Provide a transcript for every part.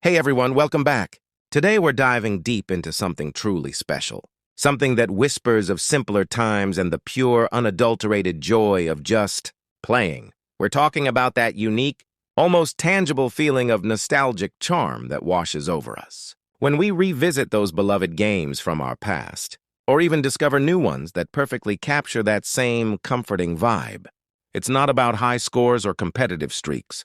Hey everyone, welcome back. Today we're diving deep into something truly special. Something that whispers of simpler times and the pure, unadulterated joy of just playing. We're talking about that unique, almost tangible feeling of nostalgic charm that washes over us. When we revisit those beloved games from our past, or even discover new ones that perfectly capture that same comforting vibe. It's not about high scores or competitive streaks.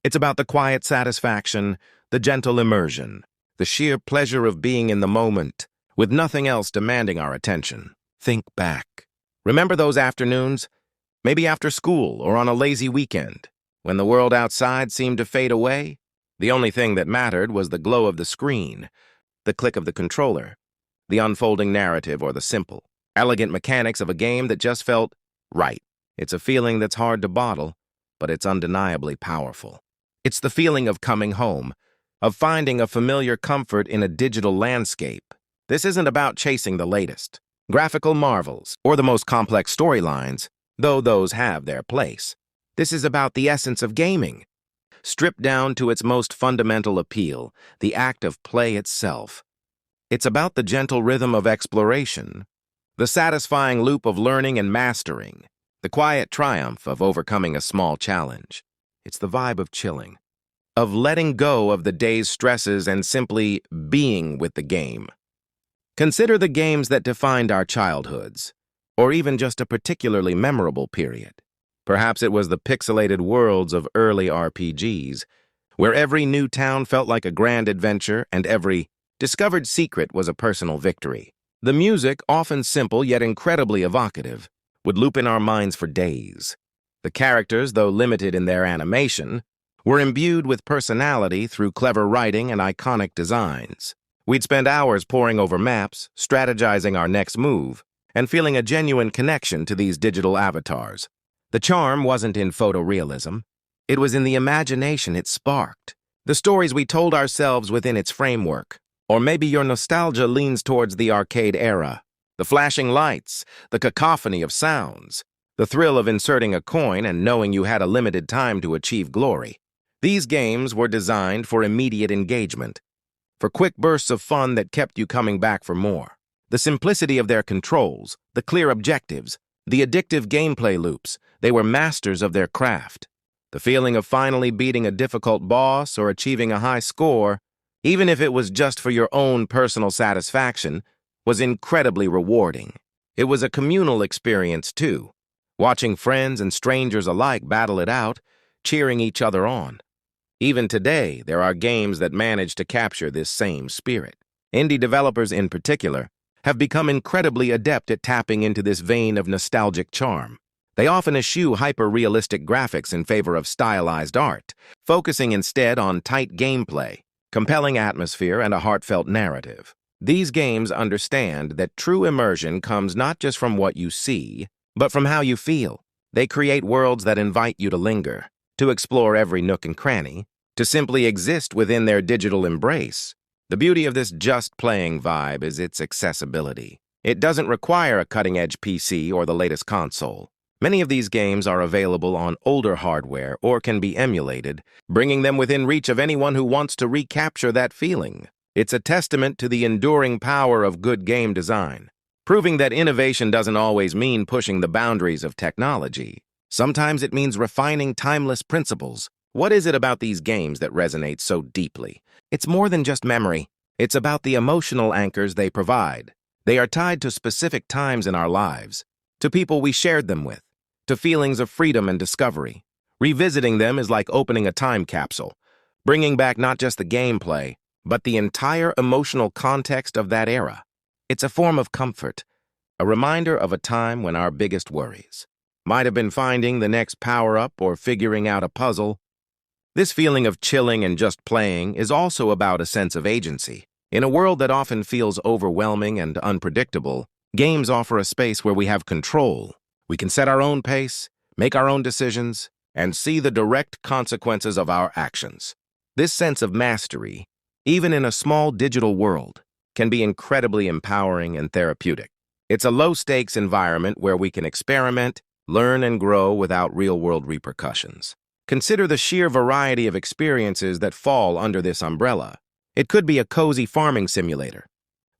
It's about the quiet satisfaction, the gentle immersion, the sheer pleasure of being in the moment, with nothing else demanding our attention. Think back. Remember those afternoons, maybe after school or on a lazy weekend, when the world outside seemed to fade away? The only thing that mattered was the glow of the screen, the click of the controller, the unfolding narrative or the simple, elegant mechanics of a game that just felt right. It's a feeling that's hard to bottle, but it's undeniably powerful. It's the feeling of coming home, of finding a familiar comfort in a digital landscape. This isn't about chasing the latest graphical marvels or the most complex storylines, though those have their place. This is about the essence of gaming, stripped down to its most fundamental appeal, the act of play itself. It's about the gentle rhythm of exploration, the satisfying loop of learning and mastering, the quiet triumph of overcoming a small challenge. It's the vibe of chilling, of letting go of the day's stresses and simply being with the game. Consider the games that defined our childhoods, or even just a particularly memorable period. Perhaps it was the pixelated worlds of early RPGs, where every new town felt like a grand adventure and every discovered secret was a personal victory. The music, often simple yet incredibly evocative, would loop in our minds for days. The characters, though limited in their animation, were imbued with personality through clever writing and iconic designs. We'd spend hours poring over maps, strategizing our next move, and feeling a genuine connection to these digital avatars. The charm wasn't in photorealism. It was in the imagination it sparked, the stories we told ourselves within its framework. Or maybe your nostalgia leans towards the arcade era, the flashing lights, the cacophony of sounds, the thrill of inserting a coin and knowing you had a limited time to achieve glory. These games were designed for immediate engagement, for quick bursts of fun that kept you coming back for more. The simplicity of their controls, the clear objectives, the addictive gameplay loops, they were masters of their craft. The feeling of finally beating a difficult boss or achieving a high score, even if it was just for your own personal satisfaction, was incredibly rewarding. It was a communal experience, too, watching friends and strangers alike battle it out, cheering each other on. Even today, there are games that manage to capture this same spirit. Indie developers in particular have become incredibly adept at tapping into this vein of nostalgic charm. They often eschew hyper-realistic graphics in favor of stylized art, focusing instead on tight gameplay, compelling atmosphere, and a heartfelt narrative. These games understand that true immersion comes not just from what you see, but from how you feel. They create worlds that invite you to linger, to explore every nook and cranny, to simply exist within their digital embrace. The beauty of this just playing vibe is its accessibility. It doesn't require a cutting-edge PC or the latest console. Many of these games are available on older hardware or can be emulated, bringing them within reach of anyone who wants to recapture that feeling. It's a testament to the enduring power of good game design, proving that innovation doesn't always mean pushing the boundaries of technology. Sometimes it means refining timeless principles. What is it about these games that resonates so deeply? It's more than just memory. It's about the emotional anchors they provide. They are tied to specific times in our lives, to people we shared them with, to feelings of freedom and discovery. Revisiting them is like opening a time capsule, bringing back not just the gameplay, but the entire emotional context of that era. It's a form of comfort, a reminder of a time when our biggest worries might have been finding the next power-up or figuring out a puzzle. This feeling of chilling and just playing is also about a sense of agency. In a world that often feels overwhelming and unpredictable, games offer a space where we have control. We can set our own pace, make our own decisions, and see the direct consequences of our actions. This sense of mastery, even in a small digital world, can be incredibly empowering and therapeutic. It's a low-stakes environment where we can experiment, learn, and grow without real-world repercussions. Consider the sheer variety of experiences that fall under this umbrella. It could be a cozy farming simulator,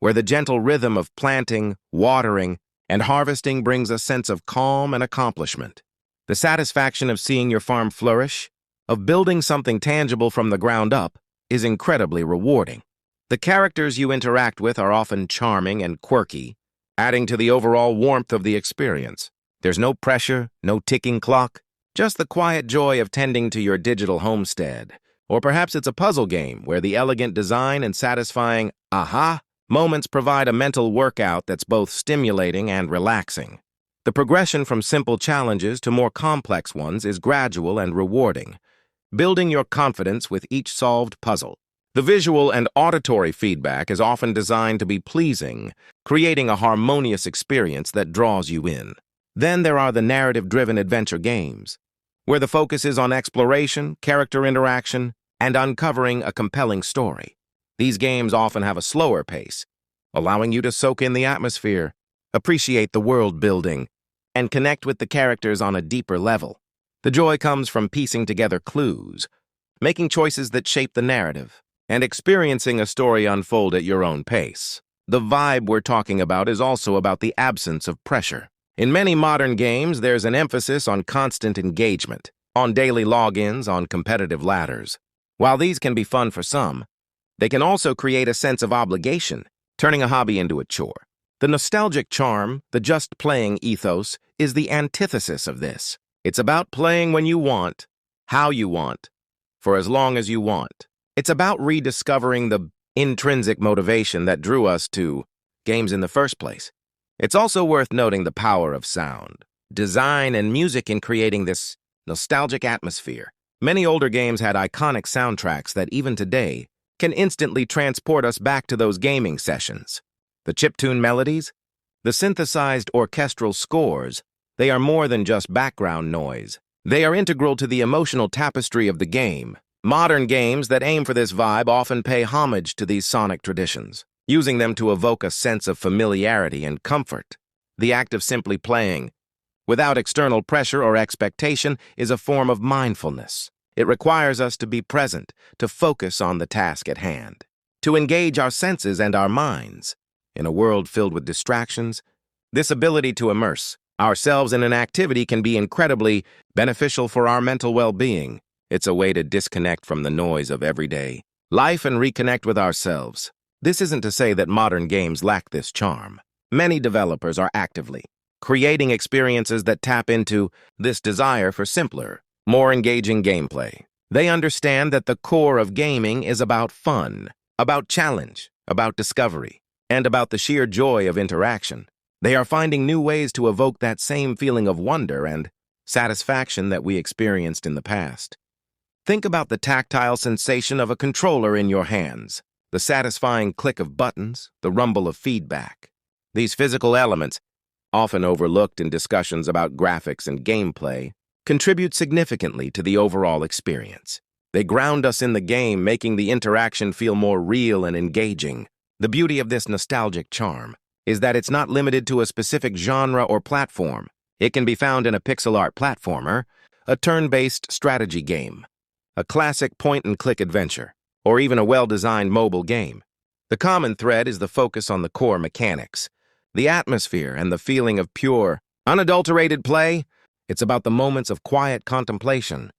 where the gentle rhythm of planting, watering, and harvesting brings a sense of calm and accomplishment. The satisfaction of seeing your farm flourish, of building something tangible from the ground up, is incredibly rewarding. The characters you interact with are often charming and quirky, adding to the overall warmth of the experience. There's no pressure, no ticking clock, just the quiet joy of tending to your digital homestead. Or perhaps it's a puzzle game where the elegant design and satisfying aha moments provide a mental workout that's both stimulating and relaxing. The progression from simple challenges to more complex ones is gradual and rewarding, building your confidence with each solved puzzle. The visual and auditory feedback is often designed to be pleasing, creating a harmonious experience that draws you in. Then there are the narrative-driven adventure games, where the focus is on exploration, character interaction, and uncovering a compelling story. These games often have a slower pace, allowing you to soak in the atmosphere, appreciate the world building, and connect with the characters on a deeper level. The joy comes from piecing together clues, making choices that shape the narrative, and experiencing a story unfold at your own pace. The vibe we're talking about is also about the absence of pressure. In many modern games, there's an emphasis on constant engagement, on daily logins, on competitive ladders. While these can be fun for some, they can also create a sense of obligation, turning a hobby into a chore. The nostalgic charm, the just playing ethos, is the antithesis of this. It's about playing when you want, how you want, for as long as you want. It's about rediscovering the intrinsic motivation that drew us to games in the first place. It's also worth noting the power of sound, design, and music in creating this nostalgic atmosphere. Many older games had iconic soundtracks that even today can instantly transport us back to those gaming sessions. The chiptune melodies, the synthesized orchestral scores, they are more than just background noise. They are integral to the emotional tapestry of the game. Modern games that aim for this vibe often pay homage to these sonic traditions, using them to evoke a sense of familiarity and comfort. The act of simply playing, without external pressure or expectation, is a form of mindfulness. It requires us to be present, to focus on the task at hand, to engage our senses and our minds. In a world filled with distractions, this ability to immerse ourselves in an activity can be incredibly beneficial for our mental well-being. It's a way to disconnect from the noise of everyday life and reconnect with ourselves. This isn't to say that modern games lack this charm. Many developers are actively creating experiences that tap into this desire for simpler, more engaging gameplay. They understand that the core of gaming is about fun, about challenge, about discovery, and about the sheer joy of interaction. They are finding new ways to evoke that same feeling of wonder and satisfaction that we experienced in the past. Think about the tactile sensation of a controller in your hands, the satisfying click of buttons, the rumble of feedback. These physical elements, often overlooked in discussions about graphics and gameplay, contribute significantly to the overall experience. They ground us in the game, making the interaction feel more real and engaging. The beauty of this nostalgic charm is that it's not limited to a specific genre or platform. It can be found in a pixel art platformer, a turn-based strategy game, a classic point-and-click adventure, or even a well-designed mobile game. The common thread is the focus on the core mechanics, the atmosphere, and the feeling of pure, unadulterated play. It's about the moments of quiet contemplation,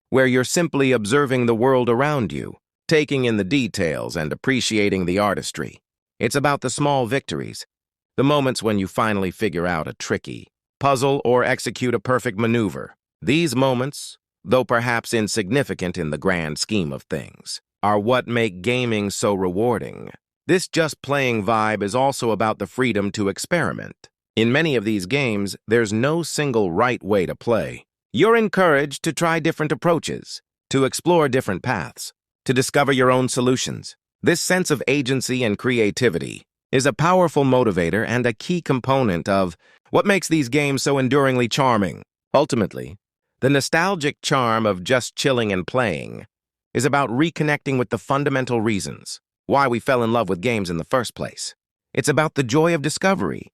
where you're simply observing the world around you, taking in the details and appreciating the artistry. It's about the small victories, the moments when you finally figure out a tricky puzzle or execute a perfect maneuver. These moments, though perhaps insignificant in the grand scheme of things, are what make gaming so rewarding. This just playing vibe is also about the freedom to experiment. In many of these games, there's no single right way to play. You're encouraged to try different approaches, to explore different paths, to discover your own solutions. This sense of agency and creativity is a powerful motivator and a key component of what makes these games so enduringly charming. Ultimately, the nostalgic charm of just chilling and playing is about reconnecting with the fundamental reasons why we fell in love with games in the first place. It's about the joy of discovery,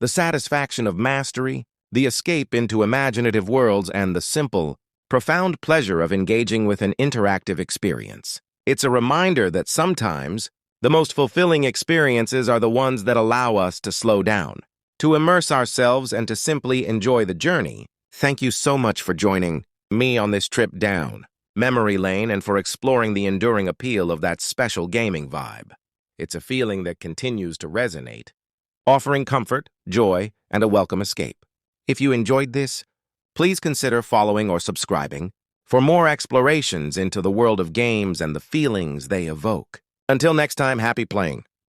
the satisfaction of mastery, the escape into imaginative worlds, and the simple, profound pleasure of engaging with an interactive experience. It's a reminder that sometimes the most fulfilling experiences are the ones that allow us to slow down, to immerse ourselves, and to simply enjoy the journey. Thank you so much for joining me on this trip down memory lane and for exploring the enduring appeal of that special gaming vibe. It's a feeling that continues to resonate, offering comfort, joy, and a welcome escape. If you enjoyed this, please consider following or subscribing for more explorations into the world of games and the feelings they evoke. Until next time, happy playing.